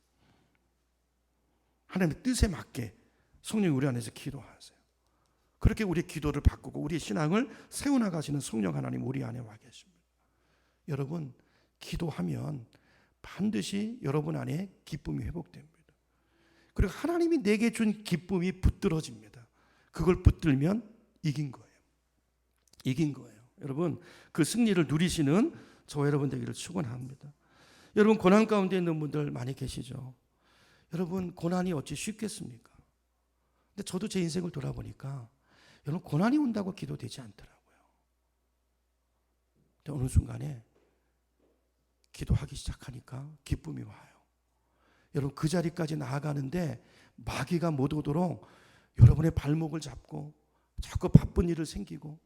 하나님의 뜻에 맞게 성령이 우리 안에서 기도하세요. 그렇게 우리의 기도를 바꾸고 우리의 신앙을 세워나가시는 성령 하나님 우리 안에 와 계십니다. 여러분, 기도하면 반드시 여러분 안에 기쁨이 회복됩니다. 그리고 하나님이 내게 준 기쁨이 붙들어집니다. 그걸 붙들면 이긴 거예요. 여러분, 그 승리를 누리시는 저와 여러분 되기를 축원합니다. 여러분, 고난 가운데 있는 분들 많이 계시죠. 여러분, 고난이 어찌 쉽겠습니까? 근데 저도 제 인생을 돌아보니까 여러분, 고난이 온다고 기도되지 않더라고요. 근데 어느 순간에 기도하기 시작하니까 기쁨이 와요. 여러분, 그 자리까지 나아가는데 마귀가 못 오도록 여러분의 발목을 잡고 자꾸 바쁜 일을 생기고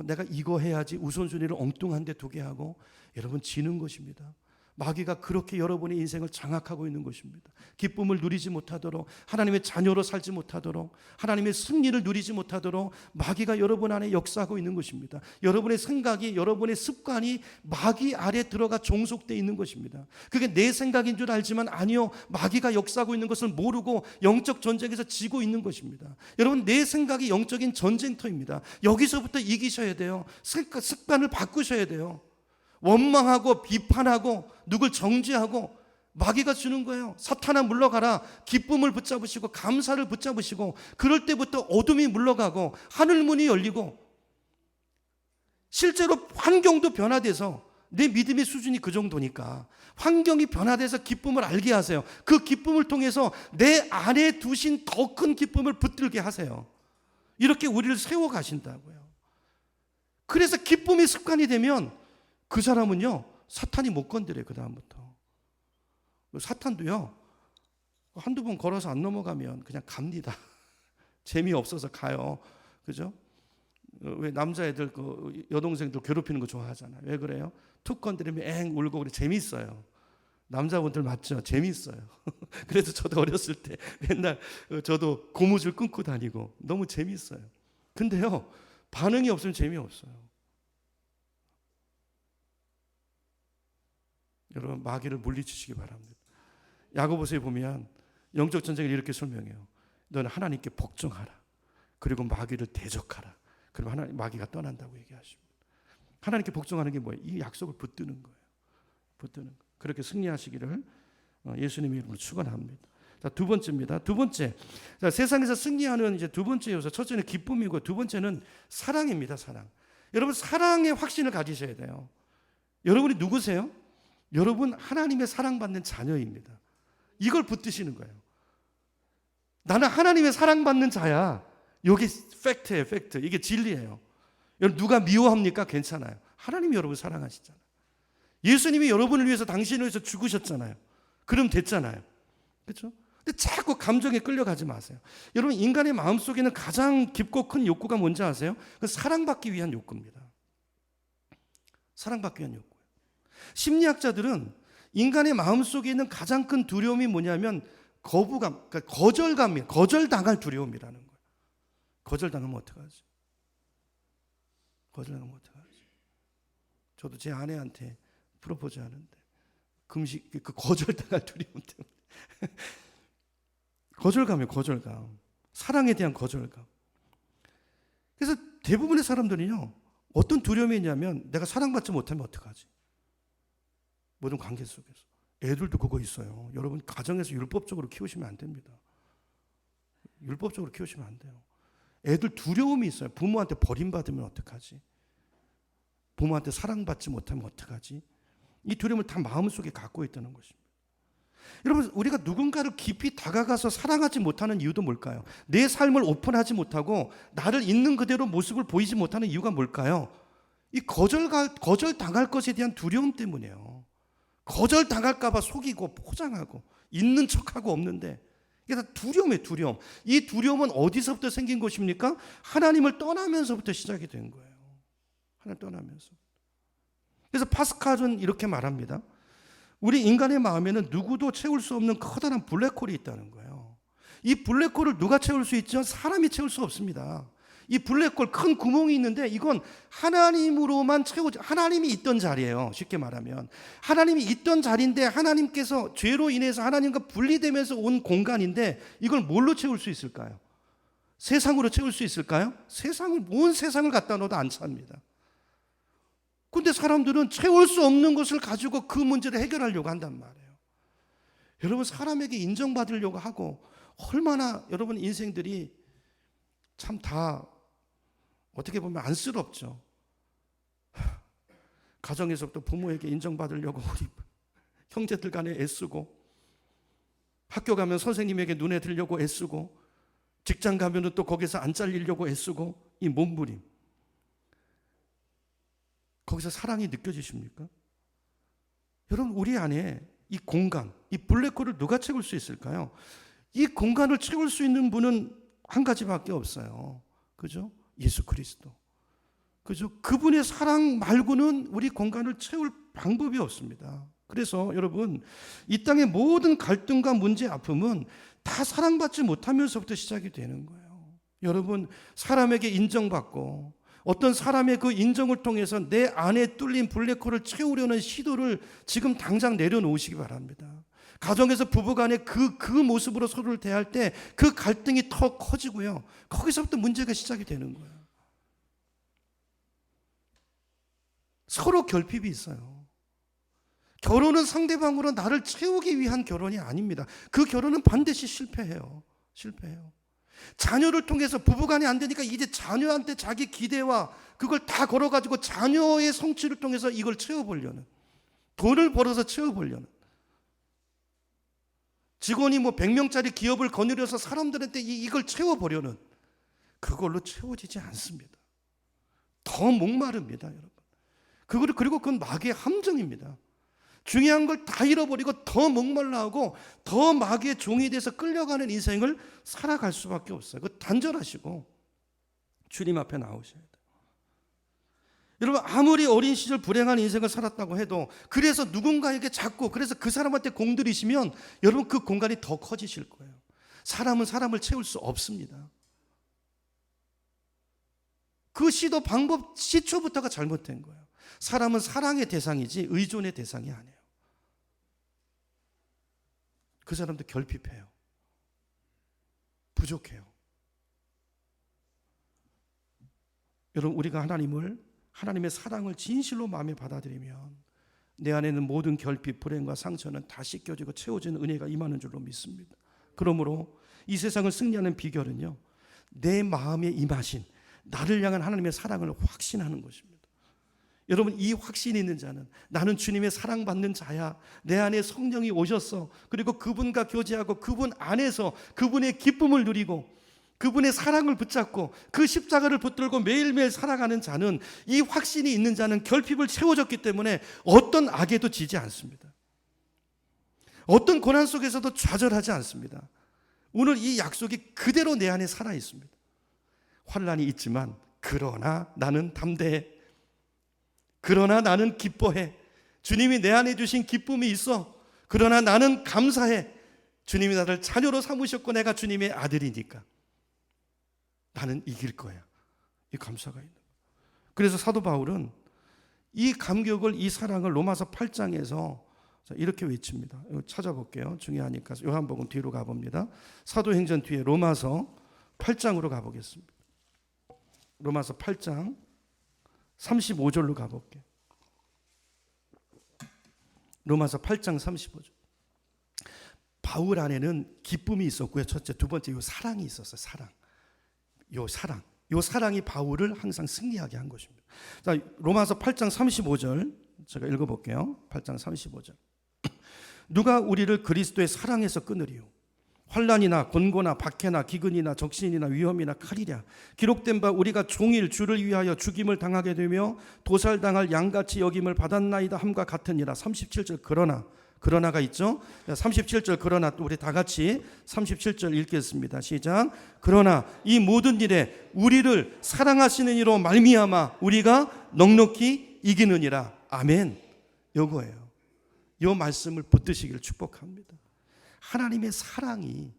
내가 이거 해야지 우선순위를 엉뚱한 데 두게 하고 여러분 지는 것입니다. 마귀가 그렇게 여러분의 인생을 장악하고 있는 것입니다. 기쁨을 누리지 못하도록, 하나님의 자녀로 살지 못하도록, 하나님의 승리를 누리지 못하도록 마귀가 여러분 안에 역사하고 있는 것입니다. 여러분의 생각이, 여러분의 습관이 마귀 아래 들어가 종속되어 있는 것입니다. 그게 내 생각인 줄 알지만 아니요, 마귀가 역사하고 있는 것을 모르고 영적 전쟁에서 지고 있는 것입니다. 여러분, 내 생각이 영적인 전쟁터입니다. 여기서부터 이기셔야 돼요. 습관을 바꾸셔야 돼요. 원망하고 비판하고 누굴 정죄하고 마귀가 주는 거예요. 사탄아 물러가라. 기쁨을 붙잡으시고 감사를 붙잡으시고, 그럴 때부터 어둠이 물러가고 하늘 문이 열리고 실제로 환경도 변화돼서, 내 믿음의 수준이 그 정도니까 환경이 변화돼서 기쁨을 알게 하세요. 그 기쁨을 통해서 내 안에 두신 더 큰 기쁨을 붙들게 하세요. 이렇게 우리를 세워가신다고요. 그래서 기쁨이 습관이 되면 그 사람은요, 사탄이 못 건드려요. 그 다음부터 사탄도요, 한두 번 걸어서 안 넘어가면 그냥 갑니다. 재미없어서 가요. 그죠? 왜 남자애들 그 여동생들 괴롭히는 거 좋아하잖아요. 왜 그래요? 툭 건드리면 엥 울고 그래. 재밌어요. 남자분들 맞죠? 재밌어요. 그래서 저도 어렸을 때 맨날 저도 고무줄 끊고 다니고 너무 재밌어요. 근데요, 반응이 없으면 재미없어요. 여러분, 마귀를 물리치시기 바랍니다. 야고보서에 보면 영적 전쟁을 이렇게 설명해요. 너는 하나님께 복종하라. 그리고 마귀를 대적하라. 그러면 마귀가 떠난다고 얘기하십니다. 하나님께 복종하는 게 뭐예요? 이 약속을 붙드는 거예요. 붙드는 거. 그렇게 승리하시기를 예수님의 이름으로 축원합니다. 자, 두 번째입니다. 두 번째, 자, 세상에서 승리하는 이제 두 번째 요소. 첫째는 기쁨이고 두 번째는 사랑입니다. 사랑. 여러분, 사랑의 확신을 가지셔야 돼요. 여러분이 누구세요? 여러분, 하나님의 사랑받는 자녀입니다. 이걸 붙드시는 거예요. 나는 하나님의 사랑받는 자야. 이게 팩트예요. 팩트. 이게 진리예요. 여러분, 누가 미워합니까? 괜찮아요. 하나님이 여러분 사랑하시잖아요. 예수님이 여러분을 위해서, 당신을 위해서 죽으셨잖아요. 그럼 됐잖아요. 그렇죠? 근데 자꾸 감정에 끌려가지 마세요. 여러분, 인간의 마음속에는 가장 깊고 큰 욕구가 뭔지 아세요? 그 사랑받기 위한 욕구입니다. 사랑받기 위한 욕구. 심리학자들은 인간의 마음속에 있는 가장 큰 두려움이 뭐냐면 거부감, 그러니까 거절감이에요. 거절당할 두려움이라는 거예요. 거절당하면 어떡하지? 거절당하면 어떡하지? 저도 제 아내한테 프로포즈 하는데 금식, 그 거절당할 두려움 때문에 거절감이에요. 거절감. 사랑에 대한 거절감. 그래서 대부분의 사람들은요, 어떤 두려움이 있냐면 내가 사랑받지 못하면 어떡하지? 모든 관계 속에서. 애들도 그거 있어요. 여러분, 가정에서 율법적으로 키우시면 안 됩니다. 율법적으로 키우시면 안 돼요. 애들 두려움이 있어요. 부모한테 버림받으면 어떡하지? 부모한테 사랑받지 못하면 어떡하지? 이 두려움을 다 마음속에 갖고 있다는 것입니다. 여러분, 우리가 누군가를 깊이 다가가서 사랑하지 못하는 이유도 뭘까요? 내 삶을 오픈하지 못하고 나를 있는 그대로 모습을 보이지 못하는 이유가 뭘까요? 이 거절당할 것에 대한 두려움 때문이에요. 거절당할까 봐 속이고 포장하고 있는 척하고 없는데, 이게 다 두려움이에요. 두려움. 이 두려움은 어디서부터 생긴 것입니까? 하나님을 떠나면서부터 시작이 된 거예요. 하나님 떠나면서. 그래서 파스칼은 이렇게 말합니다. 우리 인간의 마음에는 누구도 채울 수 없는 커다란 블랙홀이 있다는 거예요. 이 블랙홀을 누가 채울 수 있죠? 사람이 채울 수 없습니다. 이 블랙홀, 큰 구멍이 있는데 이건 하나님으로만 채워져, 하나님이 있던 자리예요. 쉽게 말하면 하나님이 있던 자리인데, 하나님께서 죄로 인해서 하나님과 분리되면서 온 공간인데, 이걸 뭘로 채울 수 있을까요? 세상으로 채울 수 있을까요? 온 세상을 갖다 놓아도 안 찹니다. 근데 사람들은 채울 수 없는 것을 가지고 그 문제를 해결하려고 한단 말이에요. 여러분, 사람에게 인정받으려고 하고, 얼마나 여러분 인생들이 참 다 어떻게 보면 안쓰럽죠. 가정에서부터 부모에게 인정받으려고 우리 형제들 간에 애쓰고, 학교 가면 선생님에게 눈에 들려고 애쓰고, 직장 가면 또 거기서 안 잘리려고 애쓰고, 이 몸부림. 거기서 사랑이 느껴지십니까? 여러분, 우리 안에 이 공간, 이 블랙홀을 누가 채울 수 있을까요? 이 공간을 채울 수 있는 분은 한 가지밖에 없어요. 그죠? 예수 그리스도. 그죠? 그분의 사랑 말고는 우리 공간을 채울 방법이 없습니다. 그래서 여러분, 이 땅의 모든 갈등과 문제, 아픔은 다 사랑받지 못하면서부터 시작이 되는 거예요. 여러분, 사람에게 인정받고 어떤 사람의 그 인정을 통해서 내 안에 뚫린 블랙홀을 채우려는 시도를 지금 당장 내려놓으시기 바랍니다. 가정에서 부부간에 그 모습으로 서로를 대할 때 그 갈등이 더 커지고요. 거기서부터 문제가 시작이 되는 거예요. 서로 결핍이 있어요. 결혼은 상대방으로 나를 채우기 위한 결혼이 아닙니다. 그 결혼은 반드시 실패해요. 자녀를 통해서 부부간이 안 되니까 이제 자녀한테 자기 기대와 그걸 다 걸어가지고 자녀의 성취를 통해서 이걸 채워보려는, 돈을 벌어서 채워보려는, 직원이 100명짜리 기업을 거느려서 사람들한테 이걸 채워보려는, 그걸로 채워지지 않습니다. 더 목마릅니다, 여러분. 그리고 그건 마귀의 함정입니다. 중요한 걸 다 잃어버리고 더 목말라 하고 더 마귀의 종이 돼서 끌려가는 인생을 살아갈 수밖에 없어요. 그 단절하시고 주님 앞에 나오셔야 돼요. 여러분, 아무리 어린 시절 불행한 인생을 살았다고 해도 그래서 누군가에게 자꾸 그래서 그 사람한테 공들이시면 여러분 그 공간이 더 커지실 거예요. 사람은 사람을 채울 수 없습니다. 그 시도 방법 시초부터가 잘못된 거예요. 사람은 사랑의 대상이지 의존의 대상이 아니에요. 그 사람도 결핍해요. 부족해요. 여러분, 우리가 하나님의 사랑을 진실로 마음에 받아들이면 내 안에 있는 모든 결핍, 불행과 상처는 다 씻겨지고 채워지는 은혜가 임하는 줄로 믿습니다. 그러므로 이 세상을 승리하는 비결은요, 내 마음에 임하신 나를 향한 하나님의 사랑을 확신하는 것입니다. 여러분, 이 확신이 있는 자는 나는 주님의 사랑받는 자야, 내 안에 성령이 오셨어, 그리고 그분과 교제하고 그분 안에서 그분의 기쁨을 누리고 그분의 사랑을 붙잡고 그 십자가를 붙들고 매일매일 살아가는 자는, 이 확신이 있는 자는 결핍을 채워졌기 때문에 어떤 악에도 지지 않습니다. 어떤 고난 속에서도 좌절하지 않습니다. 오늘 이 약속이 그대로 내 안에 살아 있습니다. 환난이 있지만 그러나 나는 담대해. 그러나 나는 기뻐해. 주님이 내 안에 주신 기쁨이 있어. 그러나 나는 감사해. 주님이 나를 자녀로 삼으셨고 내가 주님의 아들이니까 나는 이길 거야. 이 감사가 있는 거예요. 그래서 사도 바울은 이 감격을, 이 사랑을 로마서 8장에서 이렇게 외칩니다. 이거 찾아볼게요. 중요하니까 요한복음 뒤로 가봅니다. 사도행전 뒤에 로마서 8장으로 가보겠습니다. 로마서 8장 35절로 가볼게요. 로마서 8장 35절. 바울 안에는 기쁨이 있었고요. 첫째, 두 번째, 요 사랑이 있었어요. 요 사랑이 바울을 항상 승리하게 한 것입니다. 자, 로마서 8장 35절 제가 읽어볼게요. 8장 35절. 누가 우리를 그리스도의 사랑에서 끊으리요? 환난이나 곤고나 박해나 기근이나 적신이나 위험이나 칼이랴. 기록된 바 우리가 종일 주를 위하여 죽임을 당하게 되며 도살당할 양같이 여김을 받았나이다 함과 같으니라. 37절 그러나가 있죠. 37절 그러나, 또 우리 다 같이 37절 읽겠습니다. 시작. 그러나 이 모든 일에 우리를 사랑하시는 이로 말미암아 우리가 넉넉히 이기느니라. 아멘. 요거예요. 요 말씀을 붙드시기를 축복합니다. 하나님의 사랑이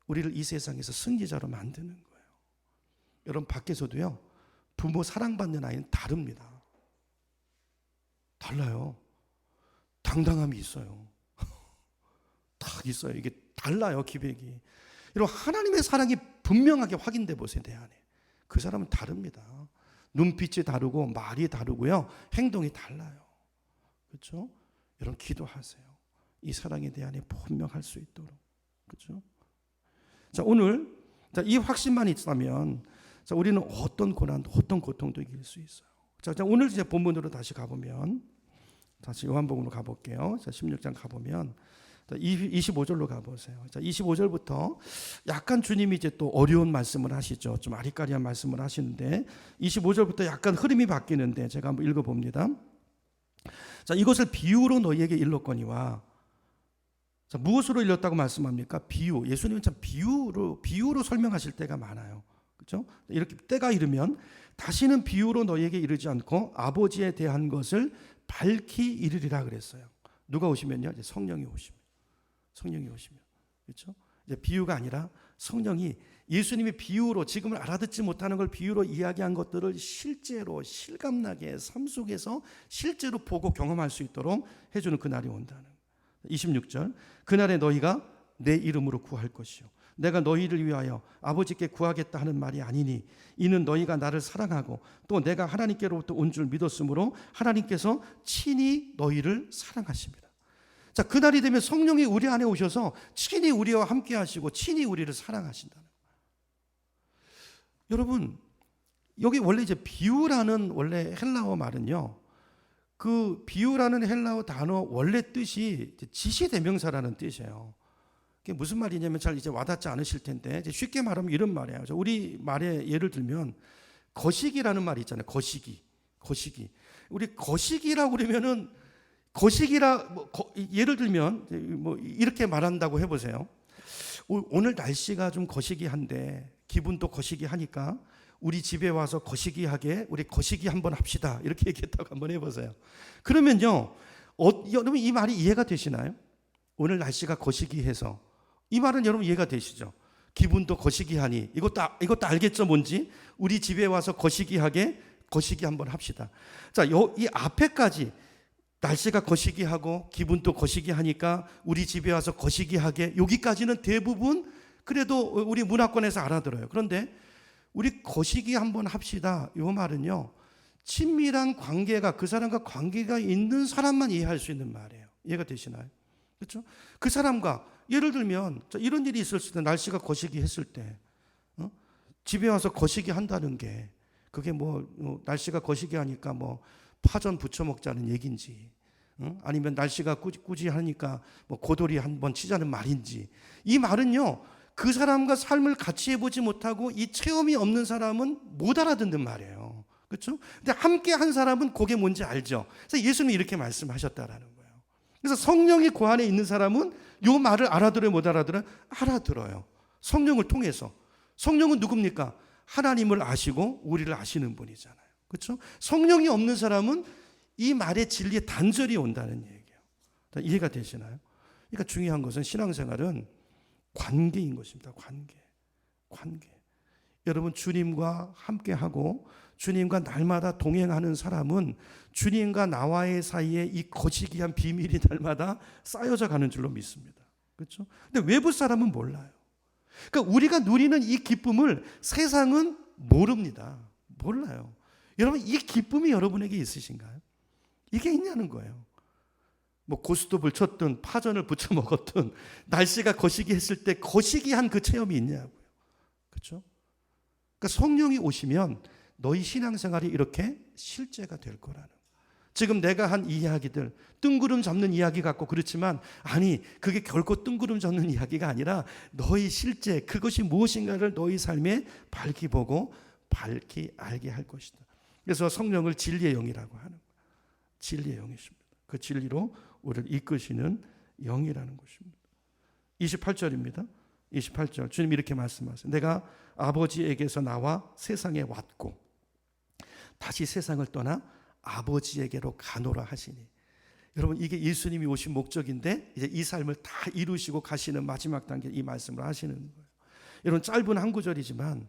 우리를 이 세상에서 승리자로 만드는 거예요. 여러분, 밖에서도요, 부모 사랑받는 아이는 다릅니다. 달라요. 당당함이 있어요. 딱 있어요. 이게 달라요, 기백이. 여러분, 하나님의 사랑이 분명하게 확인돼 보세요, 내 안에. 그 사람은 다릅니다. 눈빛이 다르고 말이 다르고요, 행동이 달라요. 그렇죠? 여러분, 기도하세요. 이 사랑이 내 안에 분명할 수 있도록. 그렇죠? 자, 오늘 이 확신만 있다면 우리는 어떤 고난도 어떤 고통도 이길 수 있어요. 자, 오늘 이제 본문으로 다시 가보면, 다시 요한복음으로 가볼게요. 자, 16장 가보면 25절로 가보세요. 자, 25절부터 약간 주님이 이제 또 어려운 말씀을 하시죠. 좀 아리까리한 말씀을 하시는데 25절부터 약간 흐름이 바뀌는데 제가 한번 읽어봅니다. 자, 이것을 비유로 너희에게 일렀거니와. 자, 무엇으로 일렀다고 말씀합니까? 비유. 예수님은 참 비유로 설명하실 때가 많아요. 그렇죠? 이렇게 때가 이르면 다시는 비유로 너희에게 이르지 않고 아버지에 대한 것을 밝히 이르리라 그랬어요. 누가 오시면요? 이제 성령이 오시면. 그렇죠? 이제 비유가 아니라 성령이 예수님이 비유로 지금은 알아듣지 못하는 걸 비유로 이야기한 것들을 실제로 실감나게 삶 속에서 실제로 보고 경험할 수 있도록 해주는 그날이 온다는 26절 그날에 너희가 내 이름으로 구할 것이요 내가 너희를 위하여 아버지께 구하겠다 하는 말이 아니니 이는 너희가 나를 사랑하고 또 내가 하나님께로부터 온 줄 믿었으므로 하나님께서 친히 너희를 사랑하십니다. 자, 그날이 되면 성령이 우리 안에 오셔서 친히 우리와 함께 하시고 친히 우리를 사랑하신다는 거예요. 여러분, 여기 원래 이제 비유라는 원래 헬라어 말은요, 그 비유라는 헬라어 단어 원래 뜻이 지시대명사라는 뜻이에요. 그게 무슨 말이냐면 잘 이제 와닿지 않으실 텐데 이제 쉽게 말하면 이런 말이에요. 우리 말에 예를 들면 거시기라는 말이 있잖아요. 거시기. 우리 거시기라고 그러면은 예를 들면 뭐 이렇게 말한다고 해보세요. 오늘 날씨가 좀 거시기한데 기분도 거시기하니까 우리 집에 와서 거시기하게 우리 거시기 한번 합시다. 이렇게 얘기했다고 한번 해보세요. 그러면요, 여러분 이 말이 이해가 되시나요? 오늘 날씨가 거시기해서 이 말은 여러분 이해가 되시죠? 기분도 거시기하니 이것도 알겠죠? 뭔지 우리 집에 와서 거시기하게 거시기 한번 합시다. 자, 이 앞에까지 날씨가 거시기하고 기분도 거시기하니까 우리 집에 와서 거시기하게 여기까지는 대부분 그래도 우리 문화권에서 알아들어요. 그런데 우리 거시기 한번 합시다. 이 말은요, 친밀한 관계가 그 사람과 관계가 있는 사람만 이해할 수 있는 말이에요. 이해가 되시나요? 그렇죠? 그 사람과 예를 들면 이런 일이 있었을 때 날씨가 거시기 했을 때 집에 와서 거시기 한다는 게 그게 뭐 날씨가 거시기 하니까 뭐 파전 부쳐 먹자는 얘기인지 아니면 날씨가 꾸지꾸지하니까 뭐 고돌이 한번 치자는 말인지 이 말은요 그 사람과 삶을 같이 해보지 못하고 이 체험이 없는 사람은 못 알아듣는 말이에요. 그렇죠? 근데 함께 한 사람은 그게 뭔지 알죠. 그래서 예수님이 이렇게 말씀하셨다라는 거예요. 그래서 성령이 그 안에 있는 사람은 이 말을 알아들어요, 못 알아들어요? 알아들어요. 성령을 통해서. 성령은 누굽니까? 하나님을 아시고 우리를 아시는 분이잖아요. 그렇죠? 성령이 없는 사람은 이 말의 진리에 단절이 온다는 얘기예요. 이해가 되시나요? 그러니까 중요한 것은 신앙생활은 관계인 것입니다. 관계. 여러분 주님과 함께하고 주님과 날마다 동행하는 사람은 주님과 나와의 사이에 이 거시기한 비밀이 날마다 쌓여져 가는 줄로 믿습니다. 그렇죠? 근데 외부 사람은 몰라요. 그러니까 우리가 누리는 이 기쁨을 세상은 모릅니다. 몰라요. 여러분 이 기쁨이 여러분에게 있으신가요? 이게 있냐는 거예요. 뭐 고스톱을 쳤든 파전을 부쳐 먹었든 날씨가 거시기 했을 때 거시기한 그 체험이 있냐고요. 그렇죠? 그러니까 성령이 오시면 너희 신앙생활이 이렇게 실제가 될 거라는 거예요. 지금 내가 한 이야기들 뜬구름 잡는 이야기 같고 그렇지만 아니 그게 결코 뜬구름 잡는 이야기가 아니라 너희 실제 그것이 무엇인가를 너희 삶에 밝히 보고 밝히 알게 할 것이다. 그래서 성령을 진리의 영이라고 하는 거예요. 진리의 영이십니다. 그 진리로 우리를 이끄시는 영이라는 것입니다. 28절입니다. 28절 주님 이렇게 말씀하세요. 내가 아버지에게서 나와 세상에 왔고 다시 세상을 떠나 아버지에게로 가노라 하시니. 여러분 이게 예수님이 오신 목적인데 이제 이 삶을 다 이루시고 가시는 마지막 단계 이 말씀을 하시는 거예요. 여러분 짧은 한 구절이지만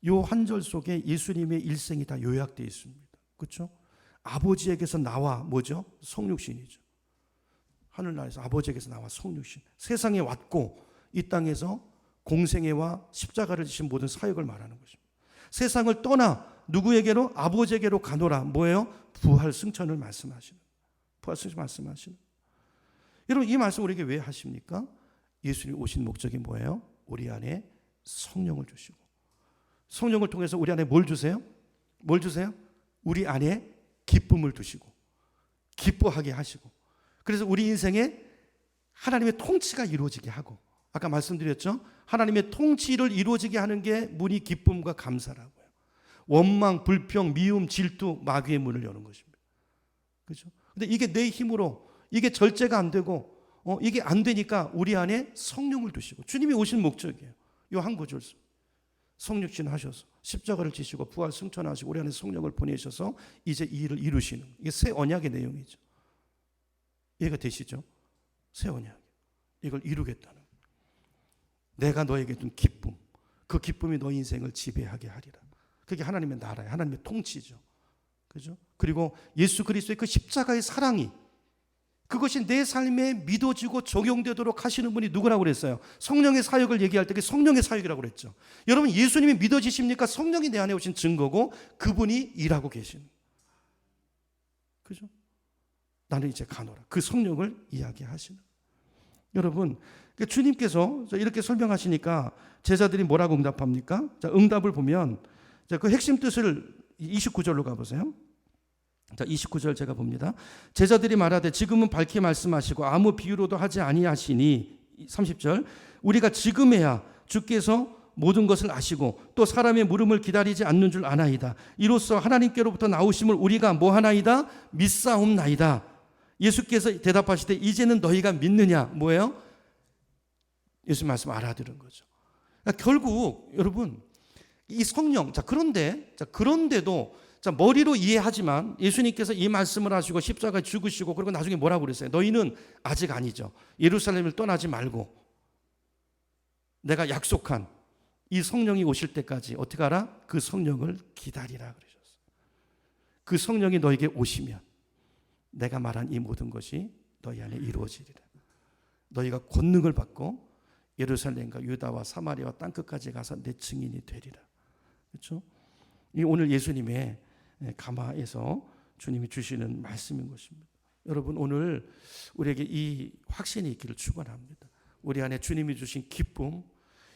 이 한 절 속에 예수님의 일생이 다 요약되어 있습니다. 그렇죠? 아버지에게서 나와 뭐죠? 성육신이죠. 하늘나라에서 아버지에게서 나와 성육신. 세상에 왔고 이 땅에서 공생애와 십자가를 지신 모든 사역을 말하는 것입니다. 세상을 떠나 누구에게로? 아버지에게로 가노라. 뭐예요? 부활 승천을 말씀하시는. 부활 승천 말씀하시는. 여러분 이 말씀 우리에게 왜 하십니까? 예수님 오신 목적이 뭐예요? 우리 안에 성령을 주시고 성령을 통해서 우리 안에 뭘 주세요? 뭘 주세요? 우리 안에 기쁨을 두시고 기뻐하게 하시고 그래서 우리 인생에 하나님의 통치가 이루어지게 하고 아까 말씀드렸죠? 하나님의 통치를 이루어지게 하는 게 문이 기쁨과 감사라고요. 원망, 불평, 미움, 질투, 마귀의 문을 여는 것입니다. 그렇죠? 근데 이게 내 힘으로 이게 절제가 안 되고 이게 안 되니까 우리 안에 성령을 두시고 주님이 오신 목적이에요. 이 한 구절. 성육신 하셔서 십자가를 지시고 부활 승천하시고 우리 안에 성령을 보내셔서 이제 이 일을 이루시는, 이게 새 언약의 내용이죠. 이해가 되시죠? 새 언약, 이걸 이루겠다는, 내가 너에게 준 기쁨, 그 기쁨이 너 인생을 지배하게 하리라. 그게 하나님의 나라예요. 하나님의 통치죠. 그죠? 그리고 예수 그리스도의 그 십자가의 사랑이, 그것이 내 삶에 믿어지고 적용되도록 하시는 분이 누구라고 그랬어요? 성령의 사역을 얘기할 때 성령의 사역이라고 그랬죠. 여러분, 예수님이 믿어지십니까? 성령이 내 안에 오신 증거고 그분이 일하고 계신, 그죠? 나는 이제 가노라. 그 성령을 이야기하시는. 여러분, 주님께서 이렇게 설명하시니까 제자들이 뭐라고 응답합니까? 자, 응답을 보면, 자, 그 핵심 뜻을 29절로 가보세요. 자, 29절 제가 봅니다. 제자들이 말하되 지금은 밝히 말씀하시고 아무 비유로도 하지 아니하시니, 30절, 우리가 지금에야 주께서 모든 것을 아시고 또 사람의 물음을 기다리지 않는 줄 아나이다. 이로써 하나님께로부터 나오심을 우리가 뭐하나이다? 믿사옵나이다. 예수께서 대답하시되 이제는 너희가 믿느냐? 뭐예요? 예수 말씀 알아들은 거죠. 그러니까 결국 여러분, 이 성령, 그런데도 머리로 이해하지만 예수님께서 이 말씀을 하시고 십자가에 죽으시고 그리고 나중에 뭐라고 그랬어요? 너희는 아직 아니죠. 예루살렘을 떠나지 말고 내가 약속한 이 성령이 오실 때까지 어떻게 하라? 그 성령을 기다리라 그러셨어요. 그 성령이 너에게 오시면 내가 말한 이 모든 것이 너희 안에 이루어지리라. 너희가 권능을 받고 예루살렘과 유다와 사마리아와 땅끝까지 가서 내 증인이 되리라. 그렇죠? 이 오늘 예수님의 가마에서 주님이 주시는 말씀인 것입니다. 여러분, 오늘 우리에게 이 확신이 있기를 축원합니다. 우리 안에 주님이 주신 기쁨,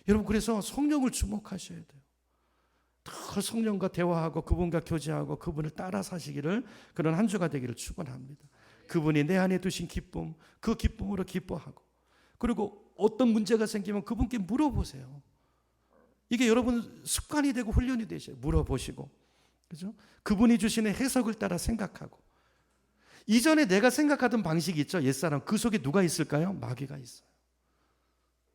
여러분, 그래서 성령을 주목하셔야 돼요. 늘 성령과 대화하고 그분과 교제하고 그분을 따라 사시기를, 그런 한 주가 되기를 축원합니다. 그분이 내 안에 두신 기쁨, 그 기쁨으로 기뻐하고, 그리고 어떤 문제가 생기면 그분께 물어보세요. 이게 여러분 습관이 되고 훈련이 되셔요. 물어보시고, 그죠? 그분이 주시는 해석을 따라 생각하고. 이전에 내가 생각하던 방식이 있죠. 옛사람, 그 속에 누가 있을까요? 마귀가 있어요.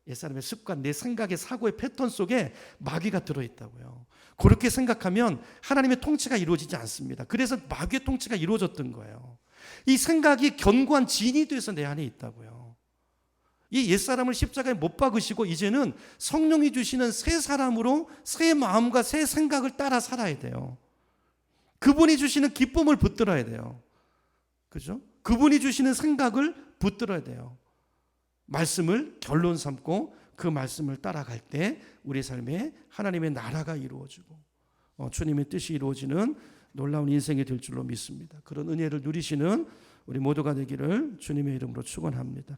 옛사람의 습관, 내 생각의 사고의 패턴 속에 마귀가 들어있다고요. 그렇게 생각하면 하나님의 통치가 이루어지지 않습니다. 그래서 마귀의 통치가 이루어졌던 거예요. 이 생각이 견고한 진이 돼서 내 안에 있다고요. 이 옛사람을 십자가에 못 박으시고 이제는 성령이 주시는 새 사람으로 새 마음과 새 생각을 따라 살아야 돼요. 그분이 주시는 기쁨을 붙들어야 돼요. 그죠? 그분이 주시는 생각을 붙들어야 돼요. 말씀을 결론 삼고 그 말씀을 따라갈 때 우리 삶에 하나님의 나라가 이루어지고 주님의 뜻이 이루어지는 놀라운 인생이 될 줄로 믿습니다. 그런 은혜를 누리시는 우리 모두가 되기를 주님의 이름으로 축원합니다.